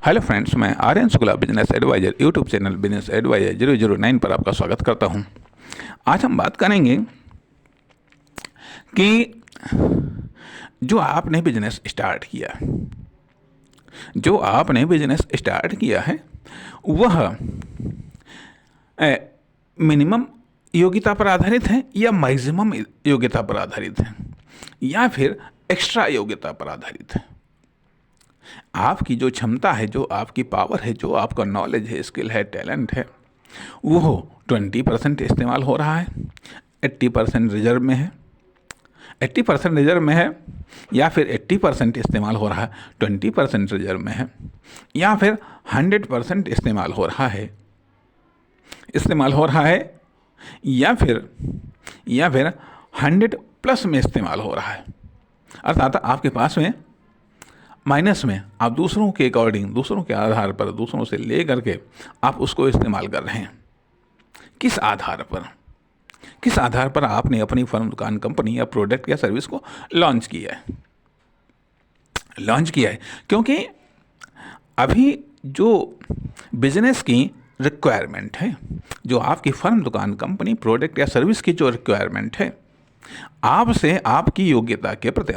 Hello friends, मैं Aryan Shukla business advisor YouTube channel business advisor 009 पर आपका स्वागत करता हूं। आज हम बात करेंगे कि जो आपने बिजनेस स्टार्ट किया है वह मिनिमम योग्यता पर आधारित है या मैक्सिमम योग्यता पर आधारित है या फिर एक्स्ट्रा योग्यता पर आधारित है। आपकी जो क्षमता है, जो आपकी पावर है, जो आपका नॉलेज है, स्किल है, टैलेंट है, वो 20% इस्तेमाल हो रहा है, 80% रिजर्व में है, 80% रिजर्व में है, या फिर 80% इस्तेमाल हो रहा है, 20% रिजर्व में है, या फिर 100% इस्तेमाल हो रहा है, या फिर 100+ में इस्तेमाल हो रहा है। अर्थात आपके पास में माइनस में आप दूसरों के अकॉर्डिंग, दूसरों के आधार पर, दूसरों से ले करके आप उसको इस्तेमाल कर रहे हैं। किस आधार पर आपने अपनी फर्म, दुकान, कंपनी या प्रोडक्ट या सर्विस को लॉन्च किया है? क्योंकि अभी जो बिजनेस की रिक्वायरमेंट है, जो आपकी फर्म, दुकान, कंपनी, प्रोडक्ट या सर्विस की जो रिक्वायरमेंट है, आपसे आपकी योग्यता के प्रति,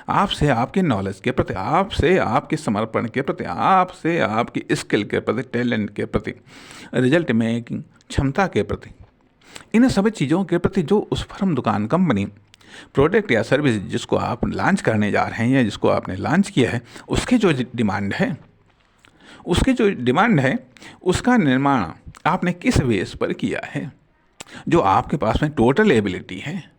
आपसे आपके नॉलेज के प्रति, आपसे आपके समर्पण के प्रति, आपसे आपकी स्किल के प्रति, टैलेंट के प्रति, रिजल्ट मेकिंग क्षमता के प्रति, इन सभी चीज़ों के प्रति जो उस फर्म, दुकान, कंपनी, प्रोडक्ट या सर्विस जिसको आप लॉन्च करने जा रहे हैं या जिसको आपने लॉन्च किया है, उसकी जो डिमांड है उसका निर्माण आपने किस बेस पर किया है। जो आपके पास में टोटल एबिलिटी है,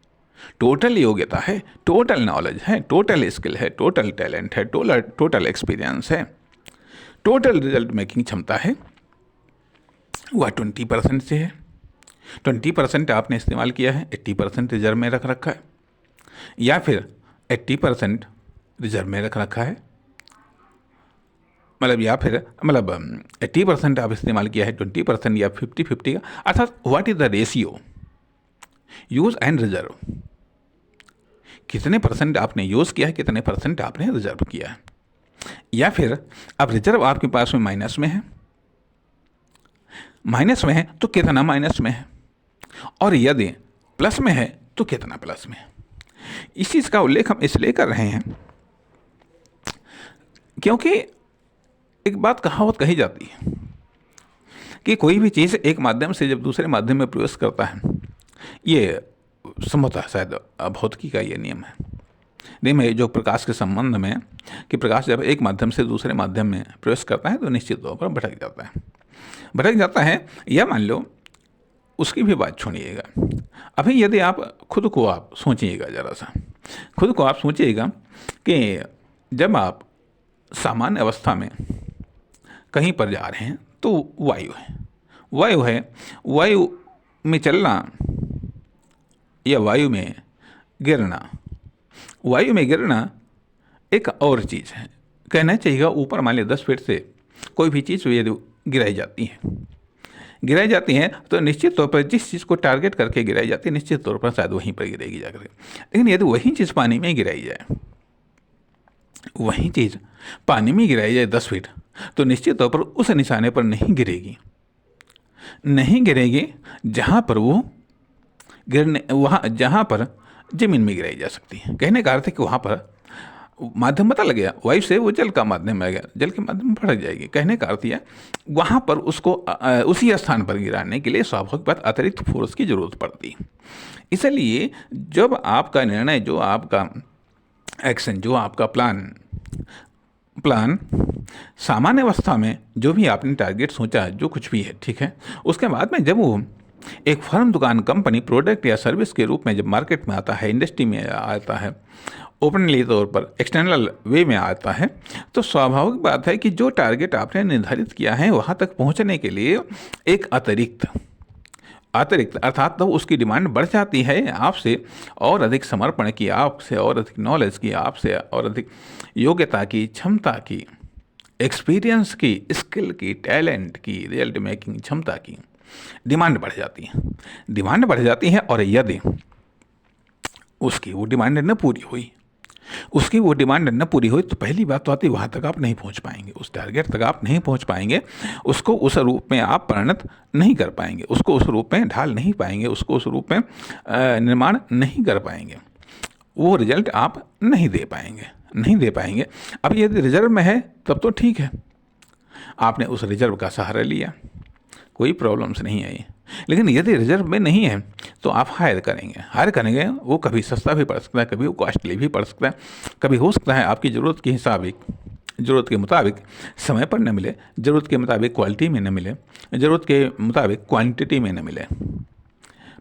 टोटल योग्यता है, टोटल नॉलेज है, टोटल स्किल है, टोटल टैलेंट है, टोटल एक्सपीरियंस है, टोटल रिजल्ट मेकिंग क्षमता है, वह 20% से है। 20% आपने इस्तेमाल किया है, 80% रिजर्व में रख रखा है, या फिर 80% रिजर्व में रख रखा है, मतलब 80% आप इस्तेमाल किया है, 20% या 50-50 का। अर्थात what is the ratio use and reserve, कितने परसेंट आपने यूज़ किया है, कितने परसेंट आपने रिजर्व किया है। या फिर अब रिजर्व आपके पास में माइनस में है तो कितना माइनस में है, और यदि प्लस में है तो कितना प्लस में है। इस चीज़ का उल्लेख हम इसलिए कर रहे हैं क्योंकि एक बात, कहावत कही जाती है कि कोई भी चीज़ एक माध्यम से जब दूसरे माध्यम में प्रवेश करता है, ये संभवतः शायद भौतिकी का ये नियम है जो प्रकाश के संबंध में, कि प्रकाश जब एक माध्यम से दूसरे माध्यम में प्रवेश करता है तो निश्चित तौर पर भटक जाता है। या मान लो, उसकी भी बात छोड़िएगा, अभी यदि आप खुद को आप सोचिएगा, ज़रा सा खुद को आप सोचिएगा कि जब आप सामान्य अवस्था में कहीं पर जा रहे हैं तो वायु में चलना या वायु में गिरना एक और चीज़ है। कहना चाहिए ऊपर मान लिया 10 फीट से कोई भी चीज़ यदि गिराई जाती है तो निश्चित तौर पर जिस चीज़ को टारगेट करके गिराई जाती है, निश्चित तौर पर शायद वहीं पर गिरेगी जाकर। लेकिन यदि वही चीज़ पानी में गिराई जाए 10 फीट, तो निश्चित तौर पर उस निशाने पर नहीं गिरेगी जहाँ पर जमीन में गिराई जा सकती है। कहने का अर्थ है कि वहाँ पर माध्यम पता लग गया, वायु से वो जल का माध्यम में गया, जल के माध्यम में भड़क जाएगी। कहने का अर्थ यह, वहाँ पर उसको उसी स्थान पर गिराने के लिए स्वाभाविक बात अतिरिक्त फोर्स की जरूरत पड़ती है। इसलिए जब आपका निर्णय, जो आपका एक्शन, जो आपका प्लान सामान्य अवस्था में जो भी आपने टारगेट सोचा है, जो कुछ भी है, ठीक है, उसके बाद में जब वो एक फर्म, दुकान, कंपनी, प्रोडक्ट या सर्विस के रूप में जब मार्केट में आता है, इंडस्ट्री में आता है, ओपनली तौर पर एक्सटर्नल वे में आता है, तो स्वाभाविक बात है कि जो टारगेट आपने निर्धारित किया है वहाँ तक पहुँचने के लिए एक अतिरिक्त अर्थात तो उसकी डिमांड बढ़ जाती है आपसे और अधिक समर्पण की, आपसे और अधिक नॉलेज की, आपसे और अधिक योग्यता की, क्षमता की, एक्सपीरियंस की, स्किल की, टैलेंट की, रिजल्ट मेकिंग क्षमता की डिमांड बढ़ जाती है। और यदि उसकी वो डिमांड न पूरी हुई उसकी वो डिमांड न पूरी हुई तो पहली बात तो आती है, वहाँ तक आप नहीं पहुँच पाएंगे, उस टारगेट तक आप नहीं पहुँच पाएंगे, उसको उस रूप में आप परिणत नहीं कर पाएंगे, उसको उस रूप में ढाल नहीं पाएंगे, उसको उस रूप में निर्माण नहीं कर पाएंगे, वो रिजल्ट आप नहीं दे पाएंगे। अब यदि रिजर्व में है तब तो ठीक है, आपने उस रिजर्व का सहारा लिया, कोई प्रॉब्लम्स नहीं आई। लेकिन यदि रिजर्व में नहीं है तो आप हायर करेंगे, वो कभी सस्ता भी पड़ सकता है, कभी वो कॉस्टली भी पड़ सकता है, कभी हो सकता है आपकी ज़रूरत के मुताबिक समय पर न मिले, ज़रूरत के मुताबिक क्वालिटी में न मिले, ज़रूरत के मुताबिक क्वांटिटी में न मिले,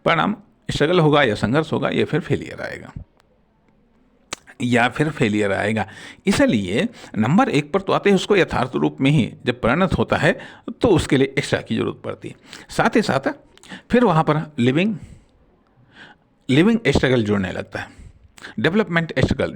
परिणाम स्ट्रगल होगा या संघर्ष होगा या फिर फेलियर आएगा। इसलिए नंबर 1 पर तो आते हैं, उसको यथार्थ रूप में ही जब परिणत होता है तो उसके लिए एक्स्ट्रा की जरूरत पड़ती है। साथ ही साथ फिर वहाँ पर लिविंग स्ट्रगल जुड़ने लगता है, डेवलपमेंट स्ट्रगल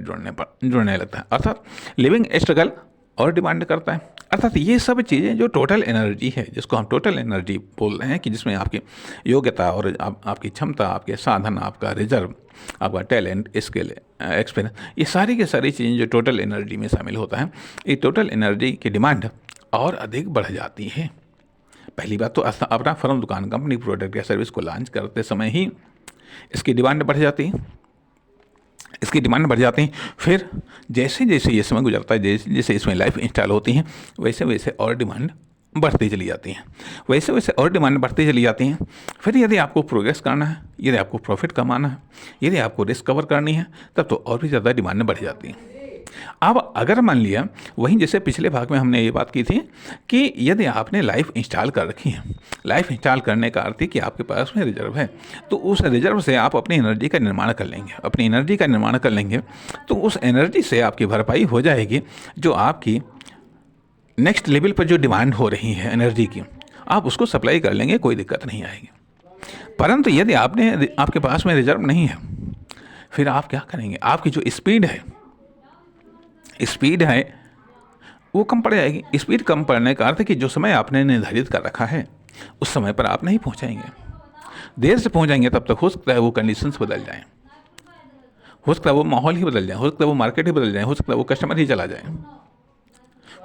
जुड़ने लगता है, अर्थात लिविंग स्ट्रगल और डिमांड करता है। अर्थात ये सब चीज़ें जो टोटल एनर्जी है, जिसको हम टोटल एनर्जी बोल रहे हैं, कि जिसमें आपकी योग्यता और आपकी क्षमता, आपके साधन, आपका रिजर्व, आपका टैलेंट, स्किल, एक्सपीरियंस, ये सारी की सारी चीज़ें जो टोटल एनर्जी में शामिल होता है, ये टोटल एनर्जी की डिमांड और अधिक बढ़ जाती है। पहली बात तो अपना फर्म, दुकान, कंपनी, प्रोडक्ट या सर्विस को लॉन्च करते समय ही इसकी डिमांड बढ़ जाती है। फिर जैसे जैसे ये समय गुजरता है, जैसे जैसे इसमें लाइफ इंस्टॉल होती हैं, वैसे वैसे और डिमांड बढ़ती चली जाती हैं। फिर यदि आपको प्रोग्रेस करना है, यदि आपको प्रॉफिट कमाना है, यदि आपको रिस्क कवर करनी है, तब तो और भी ज़्यादा डिमांड बढ़ जाती है। अब अगर मान लिया, वहीं जैसे पिछले भाग में हमने ये बात की थी कि यदि आपने लाइफ इंस्टॉल कर रखी है, लाइफ इंस्टॉल करने का अर्थ है कि आपके पास में रिजर्व है, तो उस रिजर्व से आप अपनी एनर्जी का निर्माण कर लेंगे, तो उस एनर्जी से आपकी भरपाई हो जाएगी, जो आपकी नेक्स्ट लेवल पर जो डिमांड हो रही है एनर्जी की, आप उसको सप्लाई कर लेंगे, कोई दिक्कत नहीं आएगी। परंतु यदि आपके पास में रिजर्व नहीं है, फिर आप क्या करेंगे? आपकी जो स्पीड है वो कम पड़ जाएगी। स्पीड कम पड़ने का अर्थ है कि जो समय आपने निर्धारित कर रखा है उस समय पर आप नहीं पहुंचाएंगे, देर से पहुंचाएंगे, तब तक हो सकता है वो कंडीशंस बदल जाएं, हो सकता है वो माहौल ही बदल जाए, हो सकता है वो मार्केट ही बदल जाए, हो सकता है वो कस्टमर ही चला जाए,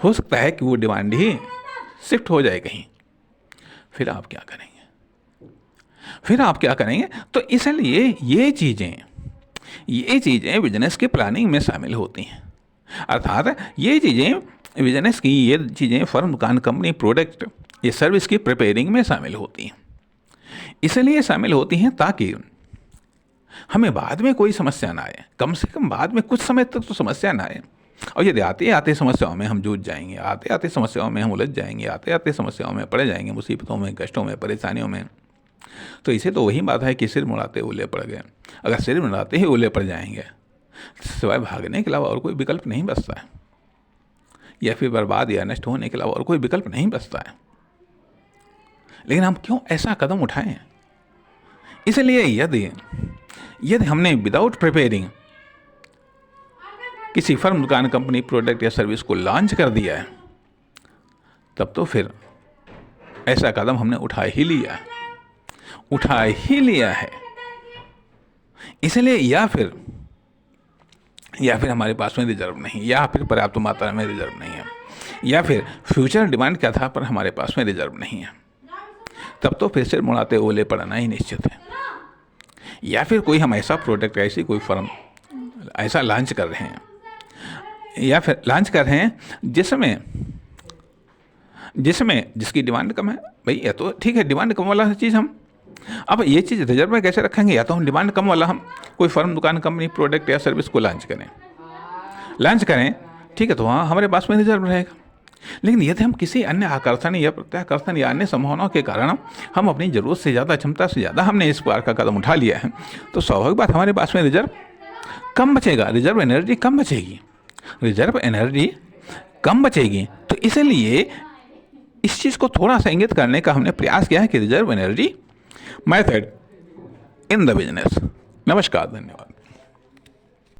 हो सकता है कि वो डिमांड ही शिफ्ट हो जाए कहीं। फिर आप क्या करेंगे? तो इसलिए ये चीज़ें बिजनेस के प्लानिंग में शामिल होती हैं। अर्थात ये चीज़ें फर्म, दुकान, कंपनी, प्रोडक्ट, ये सर्विस की प्रिपेयरिंग में शामिल होती हैं। इसलिए शामिल होती हैं ताकि हमें बाद में कोई समस्या ना आए, कम से कम बाद में कुछ समय तक तो समस्या ना आए। और यदि आते आते समस्याओं में हम जूझ जाएंगे, आते आते समस्याओं में हम उलझ जाएंगे, आते आते समस्याओं में पड़ जाएंगे, मुसीबतों में, कष्टों में, परेशानियों में, तो इसे तो वही बात है कि सिर मुड़ाते ओले पड़ गए। अगर सिर मुड़ाते ही ओले पड़ जाएंगे, सिवाय भागने के अलावा और कोई विकल्प नहीं बचता है, या फिर बर्बाद या नष्ट होने के अलावा और कोई विकल्प नहीं बचता है। लेकिन हम क्यों ऐसा कदम उठाएं? इसलिए यदि हमने विदाउट प्रिपेयरिंग किसी फर्म, दुकान, कंपनी, प्रोडक्ट या सर्विस को लॉन्च कर दिया है, तब तो फिर ऐसा कदम हमने उठा ही लिया है। इसलिए या फिर हमारे पास में रिजर्व नहीं, या फिर पर्याप्त मात्रा में रिजर्व नहीं है, या फिर फ्यूचर डिमांड के आधार पर हमारे पास में रिजर्व नहीं है, तब तो फिर सिर मुड़ाते ओले पड़ना ही निश्चित है। या फिर कोई हम ऐसा प्रोडक्ट, ऐसी कोई फर्म ऐसा लॉन्च कर रहे हैं, या फिर लॉन्च कर रहे हैं जिसकी डिमांड कम है। भाई ये तो ठीक है, डिमांड कम वाला चीज़ हम अब ये चीज़ रिजर्व में कैसे रखेंगे? या तो हम डिमांड कम वाला हम कोई फर्म, दुकान, कंपनी, प्रोडक्ट या सर्विस को लॉन्च करें, ठीक है, तो वहाँ हमारे पास में रिजर्व रहेगा। लेकिन यदि हम किसी अन्य आकर्षण या प्रत्याकर्षण या अन्य संभावनाओं के कारण हम अपनी ज़रूरत से ज़्यादा, क्षमता से ज़्यादा हमने इस प्रकार का कदम उठा लिया है, तो स्वाभाविक बात हमारे पास में रिजर्व कम बचेगा, रिजर्व एनर्जी कम बचेगी। तो इसलिए इस चीज़ को थोड़ा सा इंगित करने का हमने प्रयास किया है कि reserve energy method in the business. नमस्कार, धन्यवाद।